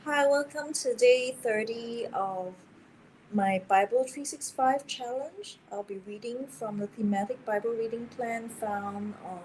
Hi, welcome to day 30 of my Bible 365 challenge. I'll be reading from the Thematic Bible reading plan found on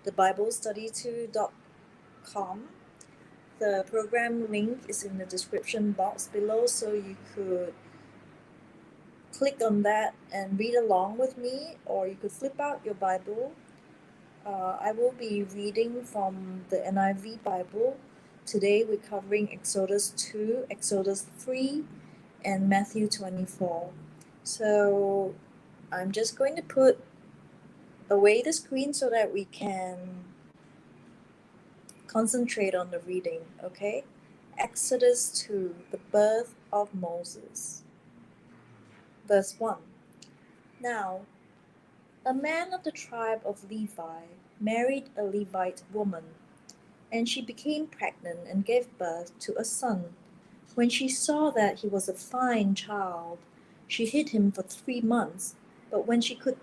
the BibleStudy2.com. The program link is in the description box below, so you could click on that and read along with me, or you could flip out your Bible. I will be reading from the NIV Bible. Today we're covering Exodus 2, Exodus 3, and Matthew 24. So I'm just going to put away the screen so that we can concentrate on the reading, okay? Exodus 2, the birth of Moses. Verse 1. Now, a man of the tribe of Levi married a Levite woman, and she became pregnant and gave birth to a son. When she saw that he was a fine child, she hid him for 3 months, but when she could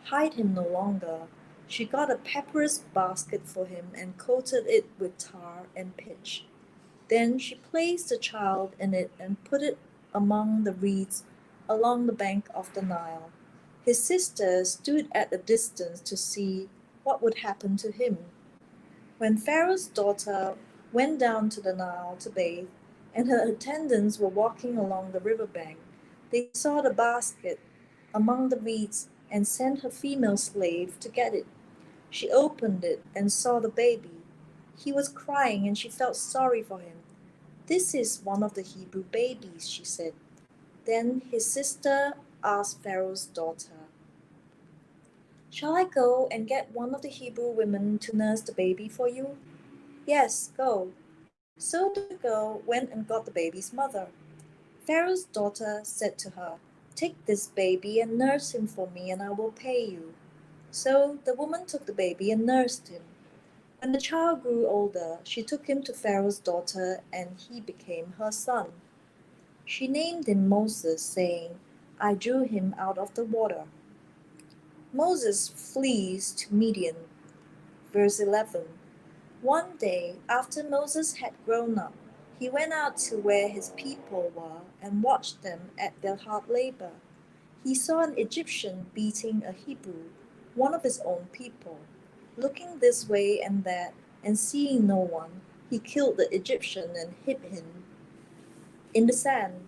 hide him no longer, she got a papyrus basket for him and coated it with tar and pitch. Then she placed the child in it and put it among the reeds along the bank of the Nile. His sister stood at a distance to see what would happen to him. When Pharaoh's daughter went down to the Nile to bathe, and her attendants were walking along the river bank, they saw the basket among the reeds and sent her female slave to get it. She opened it and saw the baby. He was crying and she felt sorry for him. "This is one of the Hebrew babies," she said. Then his sister asked Pharaoh's daughter, "Shall I go and get one of the Hebrew women to nurse the baby for you?" "Yes, go." So the girl went and got the baby's mother. Pharaoh's daughter said to her, "Take this baby and nurse him for me, and I will pay you." So the woman took the baby and nursed him. When the child grew older, she took him to Pharaoh's daughter, and he became her son. She named him Moses, saying, "I drew him out of the water." Moses flees to Midian. Verse 11. One day, after Moses had grown up, he went out to where his people were and watched them at their hard labor. He saw an Egyptian beating a Hebrew, one of his own people. Looking this way and that, and seeing no one, he killed the Egyptian and hid him in the sand.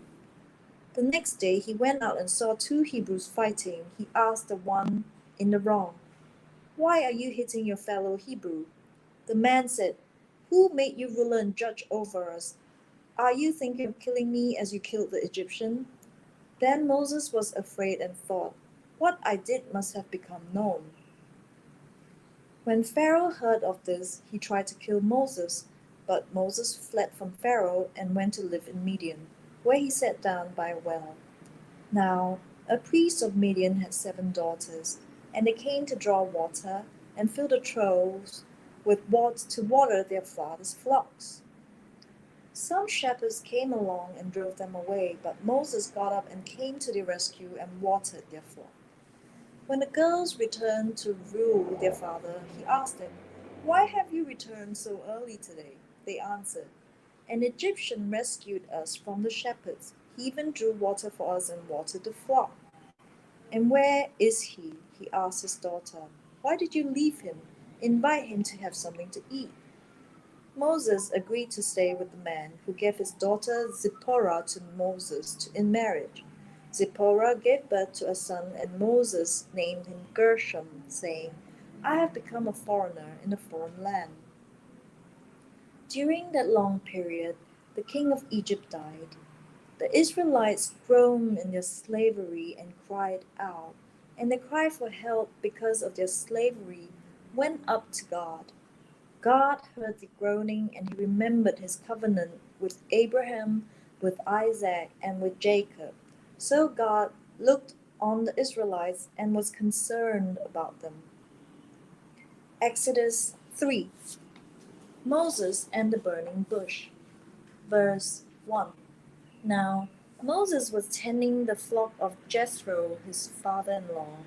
The next day he went out and saw two Hebrews fighting. He asked the one in the wrong, "Why are you hitting your fellow Hebrew?" The man said, "Who made you ruler and judge over us? Are you thinking of killing me as you killed the Egyptian?" Then Moses was afraid and thought, "What I did must have become known." When Pharaoh heard of this, he tried to kill Moses, but Moses fled from Pharaoh and went to live in Midian, where he sat down by a well. Now a priest of Midian had 7 daughters, and they came to draw water and fill the troughs with water to water their father's flocks. Some shepherds came along and drove them away, but Moses got up and came to their rescue and watered their flock. When the girls returned to rule their father, he asked them, "Why have you returned so early today?" They answered, "An Egyptian rescued us from the shepherds. He even drew water for us and watered the flock." "And where is he?" he asked his daughter. "Why did you leave him? Invite him to have something to eat." Moses agreed to stay with the man, who gave his daughter Zipporah to Moses in marriage. Zipporah gave birth to a son, and Moses named him Gershom, saying, "I have become a foreigner in a foreign land." During that long period, the king of Egypt died. The Israelites groaned in their slavery and cried out, and their cry for help because of their slavery went up to God. God heard the groaning, and he remembered his covenant with Abraham, with Isaac, and with Jacob. So God looked on the Israelites and was concerned about them. Exodus 3. Moses and the burning bush. Verse 1. Now Moses was tending the flock of Jethro, his father-in-law,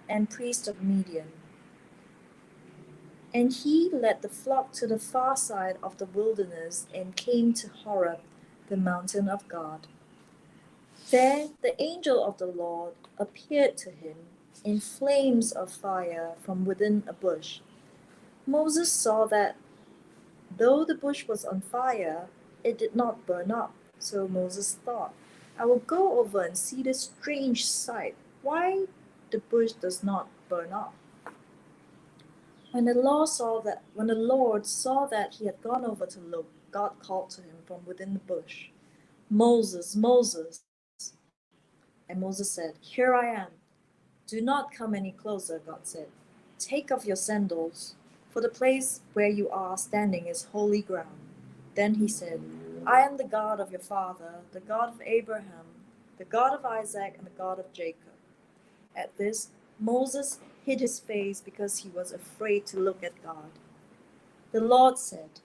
and priest of Midian. And he led the flock to the far side of the wilderness and came to Horeb, the mountain of God. There the angel of the Lord appeared to him in flames of fire from within a bush. Moses saw that though the bush was on fire, it did not burn up. So Moses thought, I will go over and see this strange sight, why the bush does not burn up. When the Lord saw that he had gone over to look, God called to him from within the bush, Moses, Moses. And Moses said, Here I am. Do not come any closer, God said. Take off your sandals, for the place where you are standing is holy ground. Then he said, I am the God of your father, the God of Abraham, the God of Isaac, and the God of Jacob. At this, Moses hid his face because he was afraid to look at God. The Lord said,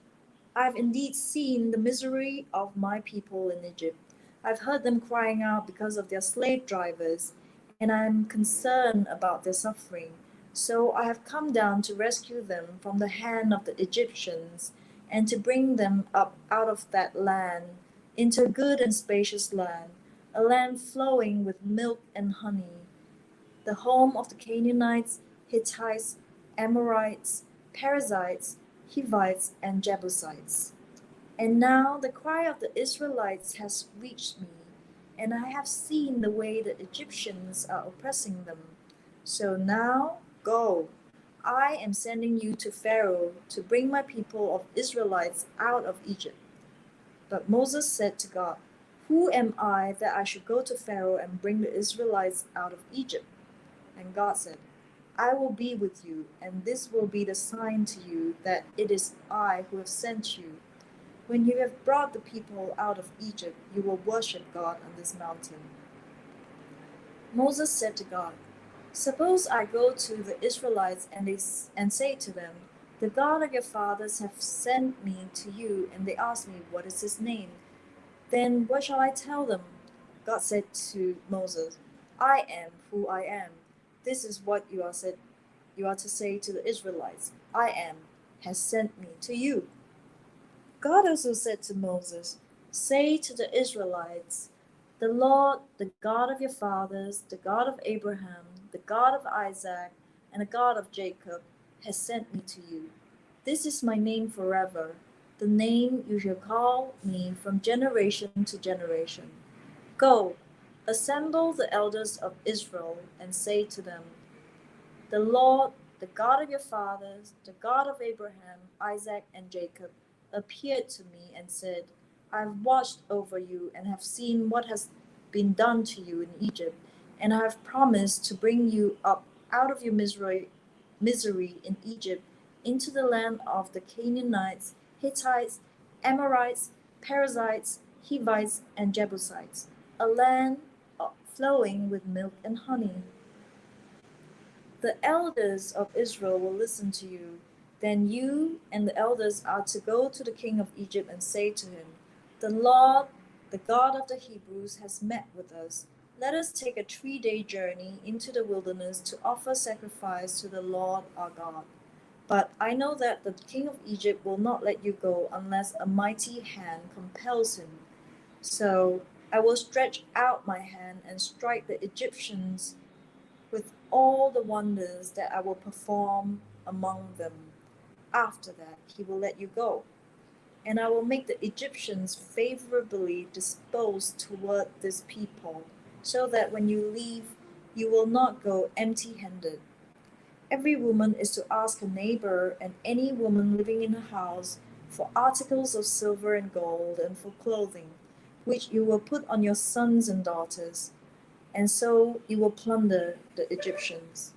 I have indeed seen the misery of my people in Egypt. I've heard them crying out because of their slave drivers, and I am concerned about their suffering. So I have come down to rescue them from the hand of the Egyptians and to bring them up out of that land into a good and spacious land, a land flowing with milk and honey, the home of the Canaanites, Hittites, Amorites, Perizzites, Hivites, and Jebusites. And now the cry of the Israelites has reached me, and I have seen the way the Egyptians are oppressing them. So now go. I am sending you to Pharaoh to bring my people of Israelites out of Egypt. But Moses said to God, Who am I that I should go to Pharaoh and bring the Israelites out of Egypt? And God said, I will be with you, and this will be the sign to you that it is I who have sent you. When you have brought the people out of Egypt, you will worship God on this mountain. Moses said to God, Suppose I go to the Israelites and say to them, The God of your fathers have sent me to you, and they ask me, What is his name? Then what shall I tell them? God said to Moses, I am who I am. This is what you are to say to the Israelites. I am has sent me to you. God also said to Moses, Say to the Israelites, The Lord, the God of your fathers, the God of Abraham, the God of Isaac, and the God of Jacob, has sent me to you. This is my name forever, the name you shall call me from generation to generation. Go, assemble the elders of Israel, and say to them, The Lord, the God of your fathers, the God of Abraham, Isaac, and Jacob, appeared to me and said, I have watched over you and have seen what has been done to you in Egypt, and I have promised to bring you up out of your misery in Egypt into the land of the Canaanites, Hittites, Amorites, Perizzites, Hivites, and Jebusites, a land flowing with milk and honey. The elders of Israel will listen to you. Then you and the elders are to go to the king of Egypt and say to him, The Lord, the God of the Hebrews, has met with us. Let us take a 3-day journey into the wilderness to offer sacrifice to the Lord our God. But I know that the king of Egypt will not let you go unless a mighty hand compels him. So I will stretch out my hand and strike the Egyptians with all the wonders that I will perform among them. After that, he will let you go. And I will make the Egyptians favorably disposed toward this people, so that when you leave, you will not go empty handed. Every woman is to ask her neighbor and any woman living in her house for articles of silver and gold and for clothing, which you will put on your sons and daughters, and so you will plunder the Egyptians.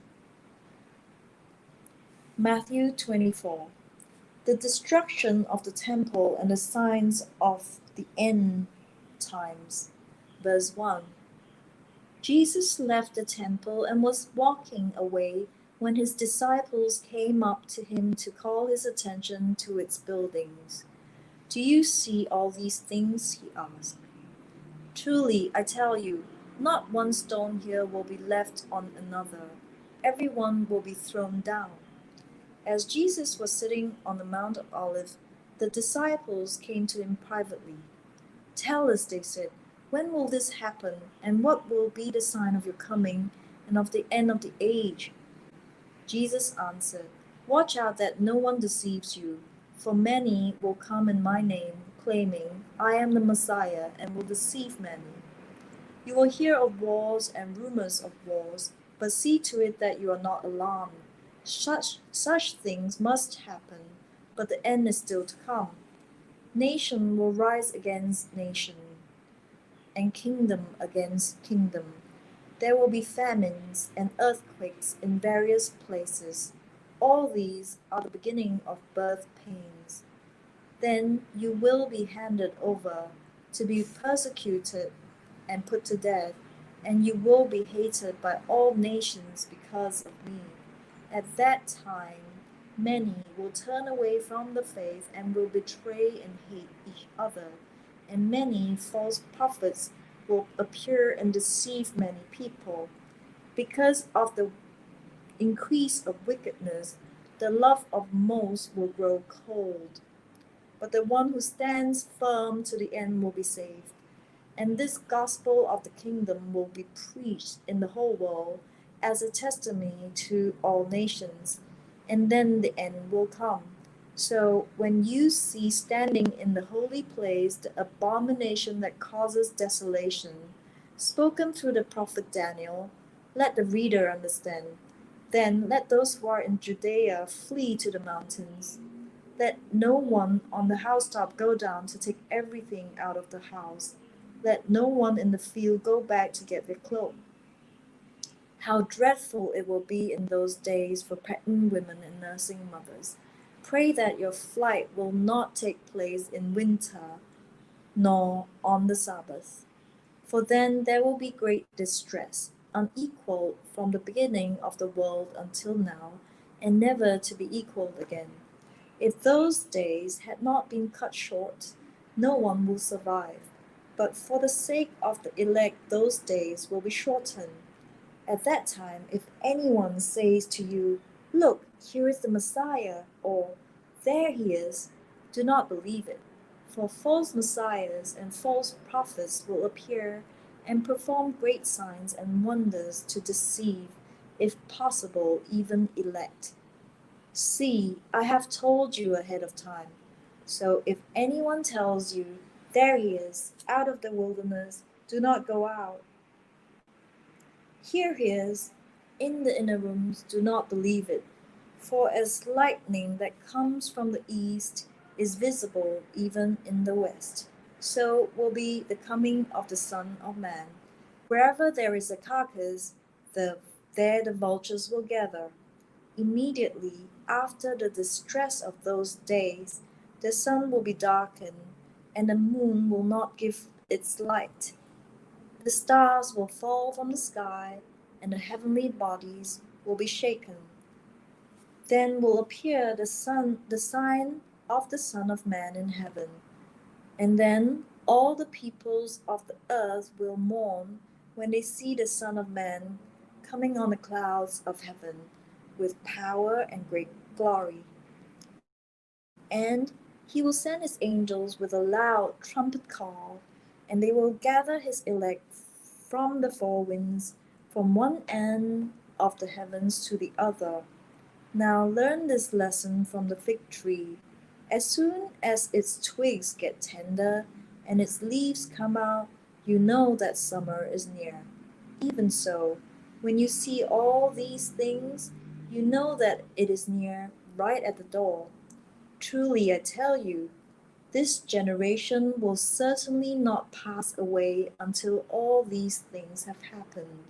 Matthew 24. The destruction of the temple and the signs of the end times. Verse 1. Jesus left the temple and was walking away when his disciples came up to him to call his attention to its buildings. Do you see all these things? He asked. Truly, I tell you, not one stone here will be left on another. Every one will be thrown down. As Jesus was sitting on the Mount of Olives, the disciples came to him privately. "Tell us," they said, "when will this happen, and what will be the sign of your coming and of the end of the age?" Jesus answered, "Watch out that no one deceives you, for many will come in my name, claiming, 'I am the Messiah,' and will deceive many. You will hear of wars and rumors of wars, but see to it that you are not alarmed. Such things must happen, but the end is still to come. Nation will rise against nation, and kingdom against kingdom. There will be famines and earthquakes in various places. All these are the beginning of birth pains. Then you will be handed over to be persecuted and put to death, and you will be hated by all nations because of me. At that time, many will turn away from the faith and will betray and hate each other, and many false prophets will appear and deceive many people. Because of the increase of wickedness, the love of most will grow cold. But the one who stands firm to the end will be saved. And this gospel of the kingdom will be preached in the whole world as a testimony to all nations, and then the end will come. So when you see standing in the holy place the abomination that causes desolation, spoken through the prophet Daniel, let the reader understand. Then let those who are in Judea flee to the mountains. Let no one on the housetop go down to take everything out of the house. Let no one in the field go back to get their cloak. How dreadful it will be in those days for pregnant women and nursing mothers. Pray that your flight will not take place in winter, nor on the Sabbath. For then there will be great distress, unequaled from the beginning of the world until now, and never to be equaled again. If those days had not been cut short, no one will survive. But for the sake of the elect, those days will be shortened. At that time, if anyone says to you, 'Look, here is the Messiah,' or 'There he is,' do not believe it. For false messiahs and false prophets will appear and perform great signs and wonders to deceive, if possible, even elect. See, I have told you ahead of time. So if anyone tells you, 'There he is, out of the wilderness,' do not go out. 'Here he is, in the inner rooms,' do not believe it. For as lightning that comes from the east is visible even in the west, so will be the coming of the Son of Man. Wherever there is a carcass, there the vultures will gather. Immediately after the distress of those days, the sun will be darkened, and the moon will not give its light. The stars will fall from the sky, and the heavenly bodies will be shaken. Then will appear the sign of the Son of Man in heaven. And then all the peoples of the earth will mourn when they see the Son of Man coming on the clouds of heaven with power and great glory. And he will send his angels with a loud trumpet call, and they will gather his elect from the four winds, from one end of the heavens to the other. Now learn this lesson from the fig tree. As soon as its twigs get tender and its leaves come out, you know that summer is near. Even so, when you see all these things, you know that it is near, right at the door. Truly I tell you, this generation will certainly not pass away until all these things have happened.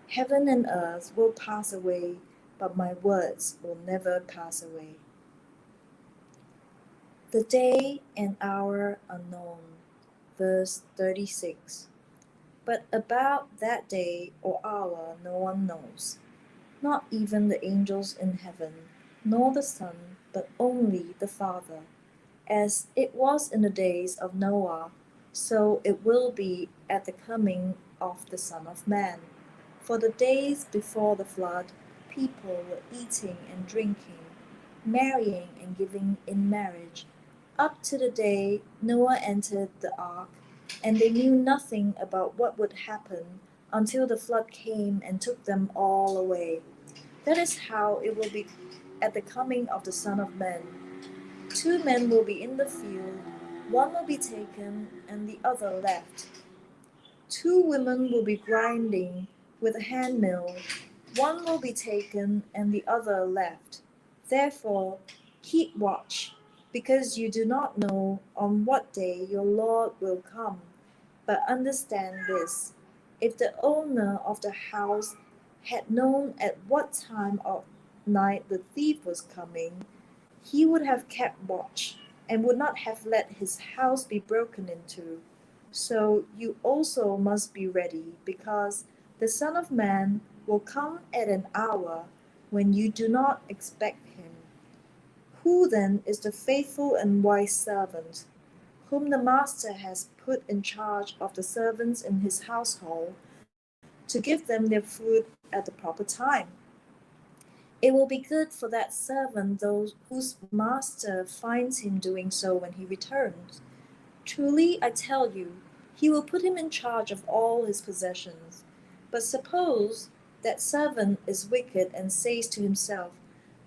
Heaven and earth will pass away, but my words will never pass away. The day and hour are known. Verse 36. But about that day or hour no one knows, not even the angels in heaven, nor the Son, but only the Father. As it was in the days of Noah, so it will be at the coming of the Son of Man. For the days before the flood people were eating and drinking, marrying and giving in marriage, up to the day Noah entered the ark, and they knew nothing about what would happen until the flood came and took them all away. That is how it will be at the coming of the Son of Man. Two men will be in the field, one will be taken and the other left. Two women will be grinding with a handmill, one will be taken and the other left. Therefore, keep watch, because you do not know on what day your Lord will come. But understand this: if the owner of the house had known at what time of night the thief was coming, he would have kept watch and would not have let his house be broken into. So you also must be ready, because the Son of Man will come at an hour when you do not expect him. Who then is the faithful and wise servant, whom the master has put in charge of the servants in his household, to give them their food at the proper time? It will be good for that servant those whose master finds him doing so when he returns. Truly, I tell you, he will put him in charge of all his possessions. But suppose that servant is wicked and says to himself,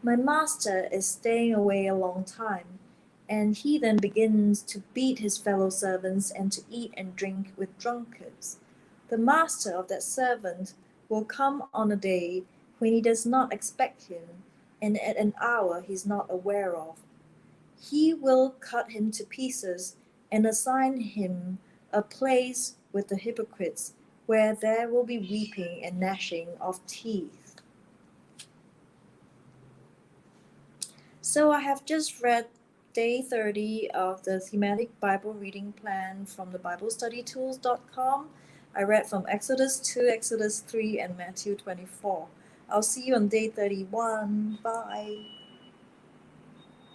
"My master is staying away a long time," and he then begins to beat his fellow servants and to eat and drink with drunkards. The master of that servant will come on a day when he does not expect him, and at an hour he is not aware of. He will cut him to pieces and assign him a place with the hypocrites, where there will be weeping and gnashing of teeth. So I have just read day 30 of the Thematic Bible Reading Plan from the BibleStudyTools.com. I read from Exodus 2, Exodus 3, and Matthew 24. I'll see you on day 31. Bye.